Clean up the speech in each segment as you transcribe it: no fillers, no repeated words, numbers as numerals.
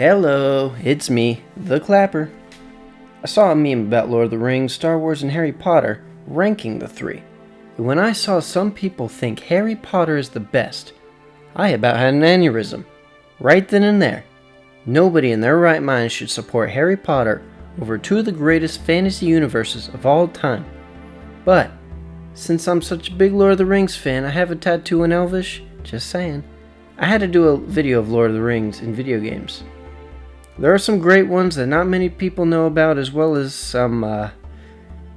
Hello, it's me, the Clapper. I saw a meme about Lord of the Rings, Star Wars, and Harry Potter ranking the three. And when I saw some people think Harry Potter is the best, I about had an aneurysm. Right then and there. Nobody in their right mind should support Harry Potter over two of the greatest fantasy universes of all time. But, since I'm such a big Lord of the Rings fan, I have a tattoo in Elvish, just saying. I had to do a video of Lord of the Rings in video games. There are some great ones that not many people know about, as well as some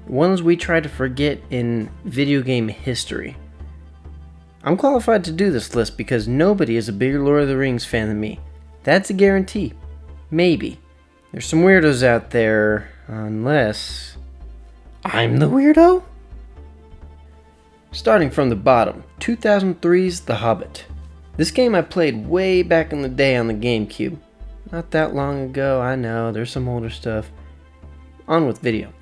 ones we try to forget in video game history. I'm qualified to do this list because nobody is a bigger Lord of the Rings fan than me. That's a guarantee. Maybe. There's some weirdos out there, unless I'm the weirdo? Starting from the bottom, 2003's The Hobbit. This game I played way back in the day on the GameCube. Not that long ago, I know, there's some older stuff. On with video.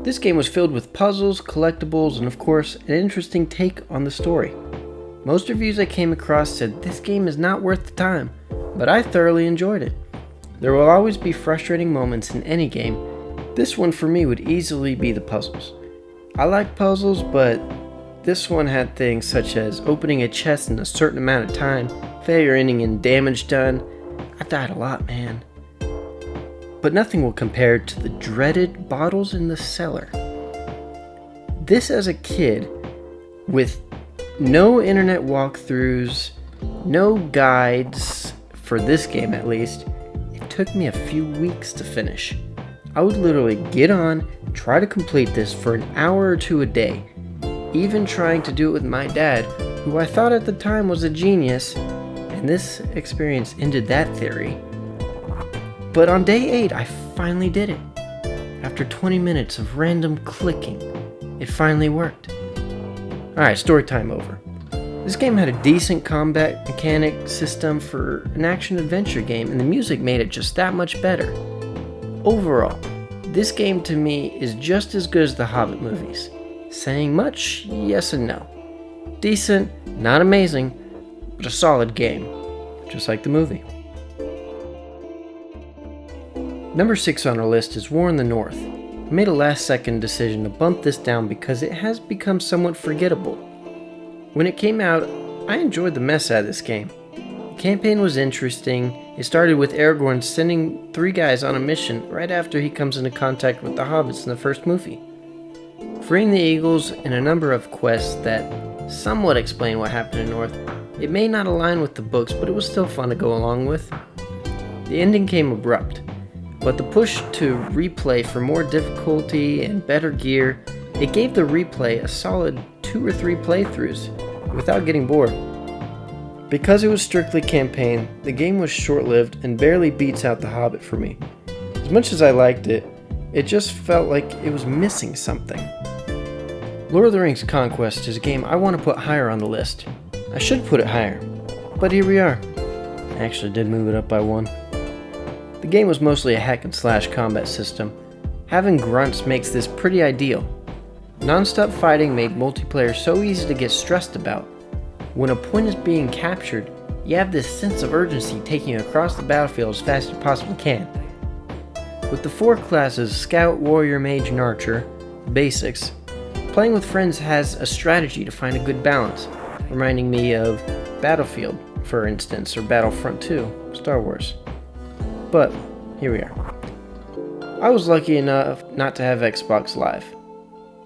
This game was filled with puzzles, collectibles, and of course, an interesting take on the story. Most reviews I came across said this game is not worth the time, but I thoroughly enjoyed it. There will always be frustrating moments in any game. This one for me would easily be the puzzles. I like puzzles, but this one had things such as opening a chest in a certain amount of time, failure ending in damage done. I died a lot, man. But nothing will compare to the dreaded bottles in the cellar. This as a kid, with no internet walkthroughs, no guides, for this game at least, it took me a few weeks to finish. I would literally get on, try to complete this for an hour or two a day, even trying to do it with my dad, who I thought at the time was a genius, and this experience ended that theory. But on day 8, I finally did it. After 20 minutes of random clicking, it finally worked. Alright, story time over. This game had a decent combat mechanic system for an action-adventure game, and the music made it just that much better. Overall, this game to me is just as good as the Hobbit movies. Saying much? Yes and no. Decent, not amazing, but a solid game, just like the movie. Number 6 on our list is War in the North. I made a last-second decision to bump this down because it has become somewhat forgettable. When it came out, I enjoyed the mess out of this game. The campaign was interesting. It started with Aragorn sending 3 guys on a mission right after he comes into contact with the hobbits in the first movie. Freeing the Eagles and a number of quests that somewhat explain what happened in North. It may not align with the books, but it was still fun to go along with. The ending came abrupt, but the push to replay for more difficulty and better gear, it gave the replay a solid 2 or 3 playthroughs without getting bored. Because it was strictly campaign, the game was short-lived and barely beats out The Hobbit for me. As much as I liked it, it just felt like it was missing something. Lord of the Rings Conquest is a game I want to put higher on the list. I should put it higher, but here we are. I actually did move it up by 1. The game was mostly a hack and slash combat system. Having grunts makes this pretty ideal. Non-stop fighting made multiplayer so easy to get stressed about. When a point is being captured, you have this sense of urgency taking you across the battlefield as fast as you possibly can. With the 4 classes, Scout, Warrior, Mage, and Archer, basics, playing with friends has a strategy to find a good balance, reminding me of Battlefield, for instance, or Battlefront 2, Star Wars. But, here we are. I was lucky enough not to have Xbox Live.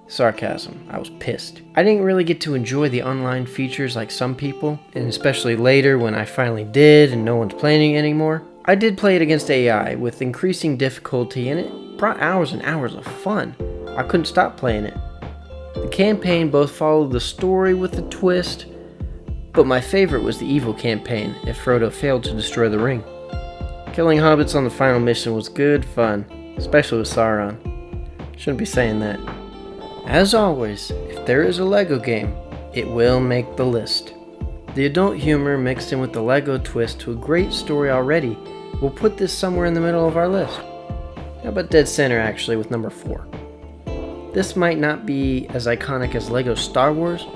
Sarcasm, I was pissed. I didn't really get to enjoy the online features like some people, and especially later when I finally did and no one's playing anymore. I did play it against AI with increasing difficulty, and it brought hours and hours of fun. I couldn't stop playing it. The campaign both followed the story with a twist, but my favorite was the evil campaign if Frodo failed to destroy the ring. Killing hobbits on the final mission was good fun, especially with Sauron. Shouldn't be saying that. As always, if there is a Lego game, it will make the list. The adult humor mixed in with the Lego twist to a great story already will put this somewhere in the middle of our list. How about dead center actually with number 4? This might not be as iconic as Lego Star Wars,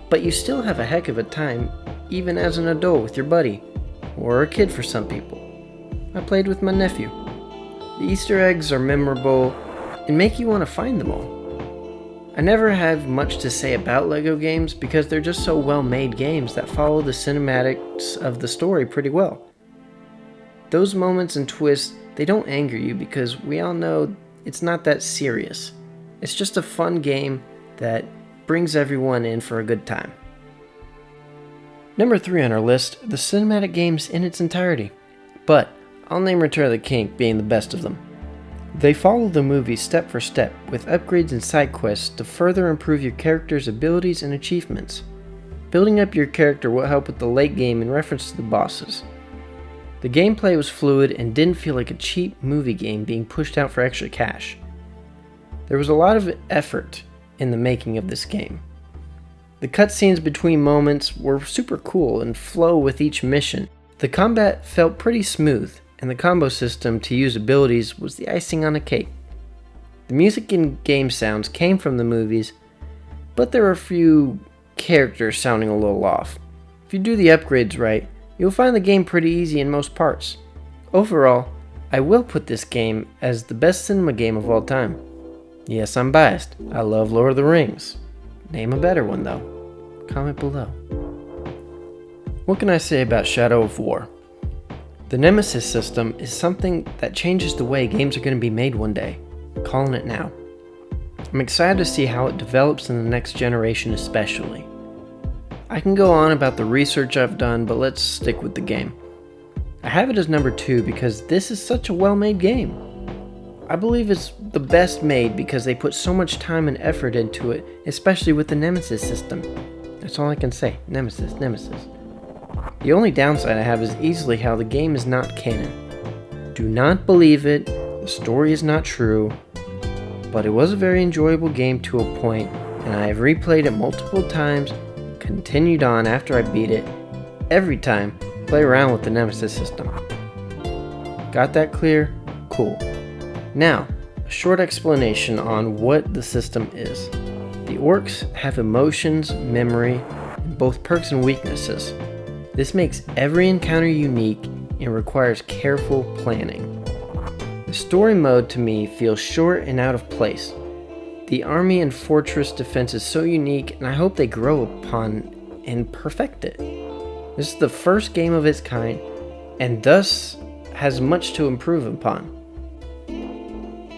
but you still have a heck of a time even as an adult with your buddy, or a kid for some people. I played with my nephew. The Easter eggs are memorable and make you want to find them all. I never have much to say about LEGO games because they're just so well-made games that follow the cinematics of the story pretty well. Those moments and twists, they don't anger you because we all know it's not that serious. It's just a fun game that brings everyone in for a good time. Number 3 on our list, the cinematic games in its entirety. But I'll name Return of the King being the best of them. They follow the movie step for step with upgrades and side quests to further improve your character's abilities and achievements. Building up your character will help with the late game in reference to the bosses. The gameplay was fluid and didn't feel like a cheap movie game being pushed out for extra cash. There was a lot of effort in the making of this game. The cutscenes between moments were super cool and flow with each mission. The combat felt pretty smooth, and the combo system to use abilities was the icing on the cake. The music and game sounds came from the movies, but there were a few characters sounding a little off. If you do the upgrades right, you'll find the game pretty easy in most parts. Overall, I will put this game as the best cinema game of all time. Yes, I'm biased. I love Lord of the Rings. Name a better one though. Comment below. What can I say about Shadow of War? The Nemesis system is something that changes the way games are going to be made one day. Calling it now. I'm excited to see how it develops in the next generation especially. I can go on about the research I've done, but let's stick with the game. I have it as number 2 because this is such a well-made game. I believe it's the best made because they put so much time and effort into it, especially with the Nemesis system. That's all I can say. Nemesis. The only downside I have is easily how the game is not canon. Do not believe it, the story is not true, but it was a very enjoyable game to a point, and I have replayed it multiple times, continued on after I beat it, every time play around with the Nemesis system. Got that clear? Cool. Now, a short explanation on what the system is. The orcs have emotions, memory, and both perks and weaknesses. This makes every encounter unique and requires careful planning. The story mode to me feels short and out of place. The army and fortress defense is so unique, and I hope they grow upon and perfect it. This is the first game of its kind, and thus has much to improve upon.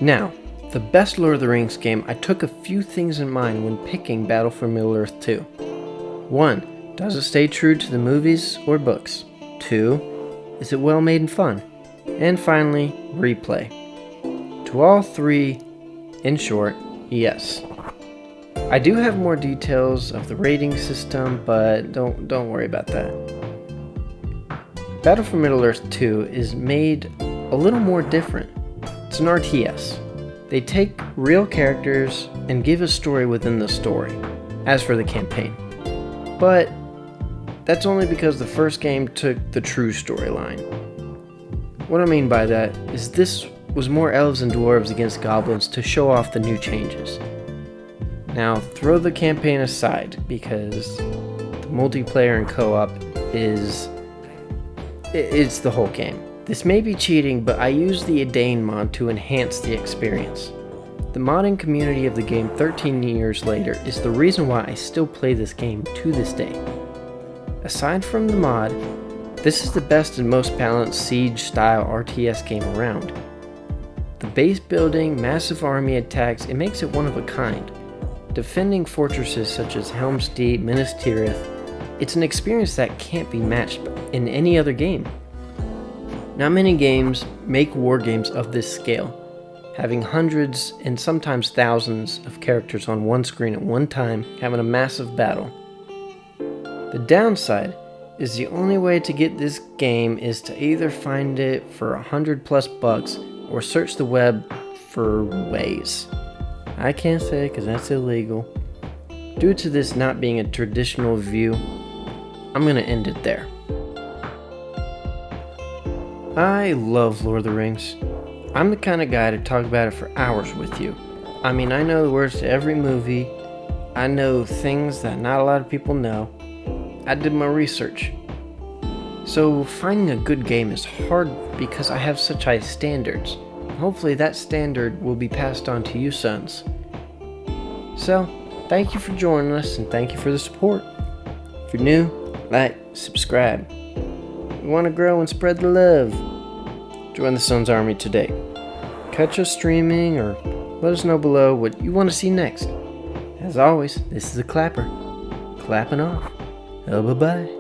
Now, the best Lord of the Rings game, I took a few things in mind when picking Battle for Middle-earth 2. 1. Does it stay true to the movies or books? 2. Is it well made and fun? And finally, replay. To all 3, in short, yes. I do have more details of the rating system, but don't worry about that. Battle for Middle-earth 2 is made a little more different. It's an RTS. They take real characters and give a story within the story, as for the campaign. But that's only because the first game took the true storyline. What I mean by that is this was more elves and dwarves against goblins to show off the new changes. Now throw the campaign aside because the multiplayer and co-op it's the whole game. This may be cheating, but I used the Edain mod to enhance the experience. The modding community of the game 13 years later is the reason why I still play this game to this day. Aside from the mod, this is the best and most balanced siege-style RTS game around. The base building, massive army attacks, it makes it one of a kind. Defending fortresses such as Helm's Deep, Minas Tirith, it's an experience that can't be matched in any other game. Not many games make war games of this scale, having hundreds and sometimes thousands of characters on one screen at one time, having a massive battle. The downside is the only way to get this game is to either find it for $100+ or search the web for ways. I can't say because that's illegal. Due to this not being a traditional view, I'm going to end it there. I love Lord of the Rings. I'm the kind of guy to talk about it for hours with you. I mean, I know the words to every movie. I know things that not a lot of people know. I did my research. So finding a good game is hard because I have such high standards. Hopefully that standard will be passed on to you sons. So, thank you for joining us and thank you for the support. If you're new, like, subscribe. We want to grow and spread the love. Join the Sons Army today. Catch us streaming or let us know below what you want to see next. As always, this is the Clapper. Clapping off. Bye-bye.